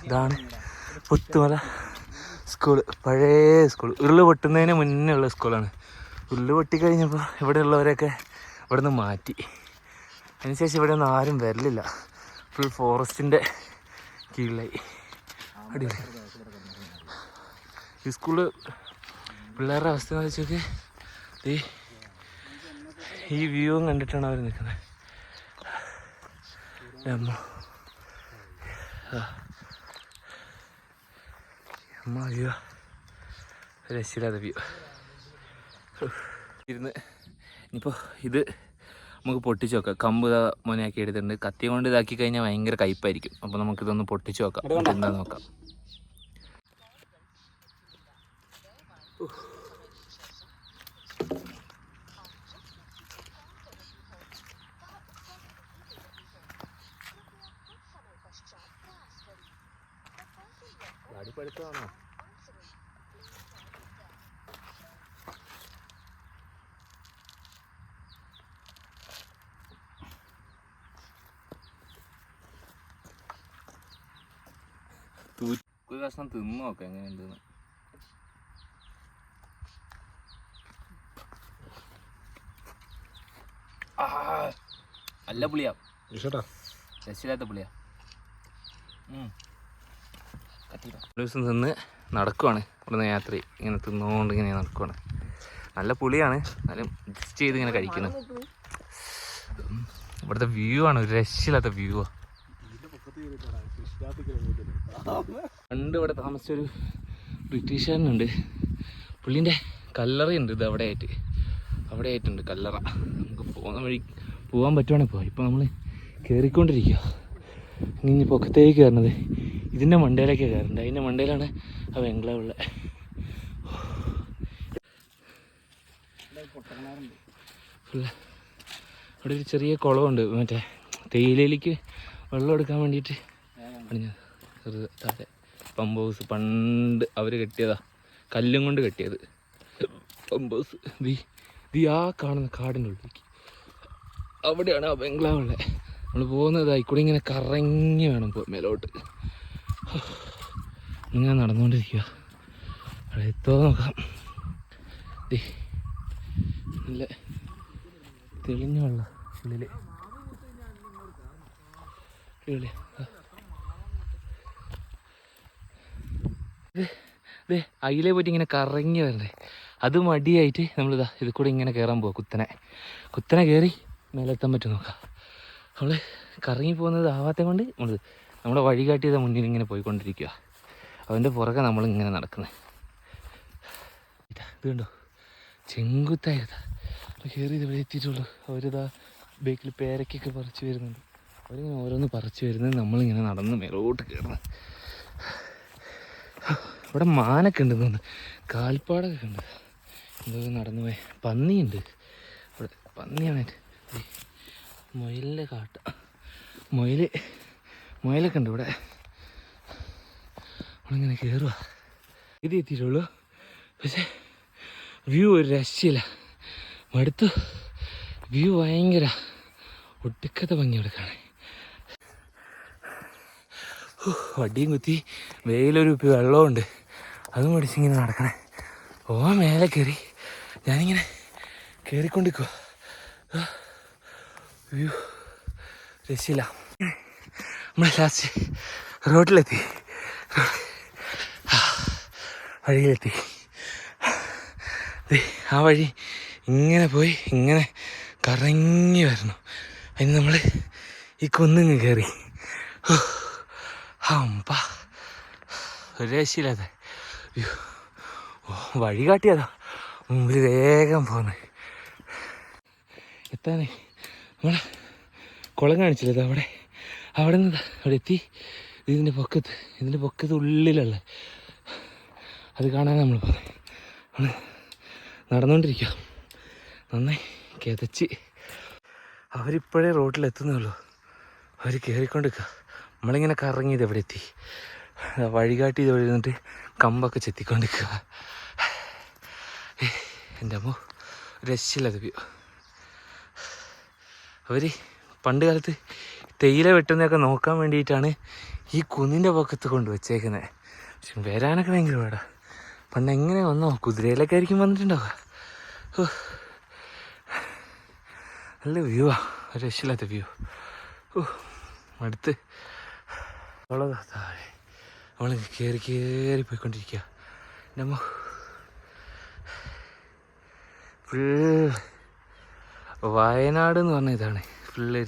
ഇതാണ് പുത്തുമല സ്കൂൾ. പഴയ സ്കൂൾ, ഉരുള് പൊട്ടുന്നതിന് മുന്നേ ഉള്ള സ്കൂളാണ്. ഉരുള് പൊട്ടിക്കഴിഞ്ഞപ്പോൾ ഇവിടെയുള്ളവരെയൊക്കെ ഇവിടെ നിന്ന് മാറ്റി. അതിനുശേഷം ഇവിടെ ഒന്നും ആരും വരലില്ല. ഫുൾ ഫോറസ്റ്റിൻ്റെ കീഴിലായി. അടിപൊളി. ഈ സ്കൂള് പിള്ളേരുടെ അവസ്ഥ എന്ന് വെച്ചൊക്കെ ഈ വ്യൂവും കണ്ടിട്ടാണ് അവർ നിൽക്കുന്നത്. അമ്മ വ്യൂ, രക്ഷയില്ലാത്ത വ്യൂ. ഇരുന്ന് ഇനിയിപ്പോൾ ഇത് നമുക്ക് പൊട്ടിച്ച് നോക്കാം. കമ്പ് മോനാക്കി എടുത്തിട്ടുണ്ട്. കത്തി കൊണ്ട് ഇതാക്കി കഴിഞ്ഞാൽ ഭയങ്കര കയ്പ്പായിരിക്കും. അപ്പോൾ നമുക്കിതൊന്ന് പൊട്ടിച്ച് നോക്കാം. എന്താ നോക്കാം. അടിപ്പെടുത്തതാണോ? ഒരു കഷ്ണം തിന്നു നോക്കാം എങ്ങനെയുണ്ടെന്ന്. നല്ല പുളിയാ, രക്ഷയില്ലാത്ത പുളിയാ. ഒരു ദിവസം തിന്ന് നടക്കുവാണ് ഇവിടുന്ന് യാത്ര. ഇങ്ങനെ തിന്നുകൊണ്ട് ഇങ്ങനെ നടക്കുവാണ്. നല്ല പുളിയാണ്, എന്നാലും അഡ്ജസ്റ്റ് ചെയ്ത് ഇങ്ങനെ കഴിക്കണം. ഇവിടുത്തെ വ്യൂ ആണ്, ഒരു രക്ഷയില്ലാത്ത വ്യൂ ആണ്. പണ്ട് ഇവിടെ താമസിച്ചൊരു ബ്രിട്ടീഷുകാരനുണ്ട്. പുള്ളീൻ്റെ കല്ലറയുണ്ട്. ഇത് അവിടെ ആയിട്ടുണ്ട് കല്ലറ. നമുക്ക് പോകുന്ന വഴി പോകാൻ പറ്റുവാണെങ്കിൽ പോകാം. ഇപ്പം നമ്മൾ കയറിക്കൊണ്ടിരിക്കുക. ഇനി പൊക്കത്തേക്ക് കയറണത് ഇതിൻ്റെ മണ്ടയിലേക്കാണ് കയറേണ്ടത്. അതിൻ്റെ മണ്ടയിലാണ് ആ ബംഗ്ലാവുള്ളത്. അവിടെ ഒരു ചെറിയ കുളമുണ്ട്. മറ്റേ തേയിലയിലേക്ക് വെള്ളം എടുക്കാൻ വേണ്ടിയിട്ട് പണിഞ്ഞത്. ചെറുത് താഴെ പമ്പ് ഹൗസ്. പണ്ട് അവർ കെട്ടിയതാ, കല്ലും കൊണ്ട് കെട്ടിയത് പമ്പ് ഹൗസ്. ആ കാണുന്ന കാടിൻ്റെ ഉള്ളിലേക്ക് അവിടെയാണ് ആ ബംഗ്ലാവുള്ളത്. നമ്മൾ പോകുന്നത് ആയിക്കൂടെ ഇങ്ങനെ കറങ്ങി വേണം മേലോട്ട്. ഇങ്ങനെ നടന്നുകൊണ്ടിരിക്കുക. അവിടെ എത്തോ നോക്കാം. നല്ല തെളിഞ്ഞ വെള്ളം ഉള്ളിൽ. അയിലേ പോയിട്ട് ഇങ്ങനെ കറങ്ങി വരണ്ടേ. അത് മടിയായിട്ട് നമ്മളിതാ ഇത് കൂടെ ഇങ്ങനെ കയറാൻ പോവാം. കുത്തനെ കയറി മേലെത്താൻ പറ്റും നോക്കാം. നമ്മൾ കറങ്ങി പോകുന്നത് ആവാത്ത കൊണ്ട് നമ്മുടെ വഴികാട്ടിയത് മുന്നിൽ ഇങ്ങനെ പോയിക്കൊണ്ടിരിക്കുക. അവൻ്റെ പുറകെ നമ്മളിങ്ങനെ നടക്കുന്നത്. ഇത് കണ്ടോ, ചെങ്കുത്തായതാ. അപ്പോൾ കയറി ഇത് ഇവിടെ എത്തിയിട്ടുള്ളൂ. അവരിതാ ബേക്കിൽ പേരക്കൊക്കെ പറിച്ച് വരുന്നുണ്ട്. അവരിങ്ങനെ ഓരോന്ന് പറിച്ച് വരുന്നത് നമ്മളിങ്ങനെ നടന്ന് മേലോട്ട് കയറുന്നത്. ഇവിടെ മാനൊക്കെ ഉണ്ടെന്ന് തോന്നുന്നു, കാൽപ്പാടൊക്കെ ഉണ്ട്. എന്തോ നടന്നു പോയി. പന്നിയുണ്ട് ഇവിടെ, പന്നിയാണ്. മുയലിൻ്റെ കാട്ട, മുയലൊക്കെ ഉണ്ട് ഇവിടെ. നമ്മളിങ്ങനെ കയറുക. ഇത് എത്തിയിട്ടുള്ളൂ. പക്ഷേ വ്യൂ ഒരു രക്ഷയില്ല. മടുത്തു. വ്യൂ ഭയങ്കര ഒടുക്കത്തെ ഭംഗിയോടെ കാണാൻ. വടിയും കുത്തി വെയിലൊരു ഉപ്പി വെള്ളമുണ്ട്, അതും പഠിച്ചിങ്ങനെ നടക്കണേ. മേലെ കയറി ഞാനിങ്ങനെ കയറിക്കൊണ്ടിരിക്കുക. വ്യൂ രക്ഷയില്ല. നമ്മൾ ലാസ്റ്റ് റോഡിലെത്തി, വഴിയിലെത്തി. ആ വഴി ഇങ്ങനെ പോയി ഇങ്ങനെ കറങ്ങി വരണം. അതിന് നമ്മൾ ഈ കുന്നിങ്ങ് കയറി. ഒരു രക്ഷയില്ലാതെ വഴി കാട്ടിയതാ മുമ്പിൽ വേഗം പോന്ന് എത്താനേ. നമ്മളെ കുളം കാണിച്ചില്ലത് അവിടെ നിന്ന് അവിടെ എത്തി. ഇതിൻ്റെ പൊക്കത്ത് ഉള്ളിലുള്ള അത് കാണാൻ നമ്മൾ പോകുന്നത്. നമ്മൾ നടന്നുകൊണ്ടിരിക്കുക. നന്നായി കിതച്ച്. അവരിപ്പോഴേ റോഡിലെത്തുന്നുള്ളൂ. അവർ കയറിക്കൊണ്ടിരിക്കുക. നമ്മളിങ്ങനെ കറങ്ങിയത് എവിടെ എത്തി. വഴികാട്ടി ഇത് ഇരുന്നിട്ട് കമ്പൊക്കെ ചെത്തിക്കൊണ്ടിരിക്കുക. എൻ്റെ അമ്മ രക്ഷയില്ലാത്ത വ്യൂ. അവർ പണ്ട് കാലത്ത് തേയില വെട്ടുന്നതൊക്കെ നോക്കാൻ വേണ്ടിയിട്ടാണ് ഈ കുന്നിൻ്റെ പൊക്കത്ത് കൊണ്ട് വെച്ചേക്കുന്നത്. പക്ഷെ വരാനൊക്കെ ഭയങ്കര പാടാ. പണ്ട് എങ്ങനെ വന്നോ, കുതിരയിലൊക്കെ ആയിരിക്കും വന്നിട്ടുണ്ടാവുക. നല്ല വ്യൂ ആ, ഒരു രക്ഷയില്ലാത്ത വ്യൂ. അടുത്ത് താഴെ നമ്മൾ കയറി കയറി പോയിക്കൊണ്ടിരിക്കുക. നമ്മ ഫുൾ വയനാട് എന്ന് പറഞ്ഞ ഇതാണ്. ഫുള്ള്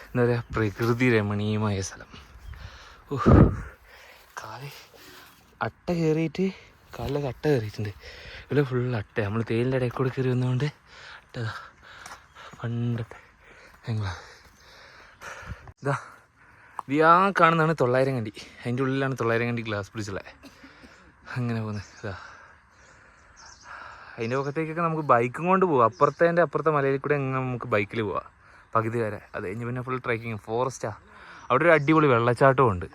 എന്താ പറയുക, പ്രകൃതി രമണീയമായ സ്ഥലം. കാല് അട്ട കയറിയിട്ട്, കാലിലൊക്കെ അട്ട കയറിയിട്ടുണ്ട്. ഇവിടെ ഫുൾ അട്ട. നമ്മൾ തേയിലിൻ്റെ ഇടയിൽ കൂടെ കയറി വന്നുകൊണ്ട് അട്ട പണ്ടത്തെ ഞങ്ങളാ. ഇതാ ആ കാണുന്നതാണ് 900 കണ്ടി. അതിൻ്റെ ഉള്ളിലാണ് 900 കണ്ടി ഗ്ലാസ് ബ്രിഡ്ജുള്ളത്. അങ്ങനെ പോകുന്നത് ഇതാ. അതിൻ്റെ പക്കത്തേക്കൊക്കെ നമുക്ക് ബൈക്കും കൊണ്ട് പോവാം. അപ്പുറത്തെ മലയിൽ കൂടെ നമുക്ക് ബൈക്കിൽ പോവാം പകുതി വരെ. അത് കഴിഞ്ഞ് പിന്നെ ഫുൾ ട്രക്കിങ്, ഫോറസ്റ്റാണ്. അവിടെ ഒരു അടിപൊളി വെള്ളച്ചാട്ടവും ഉണ്ട്.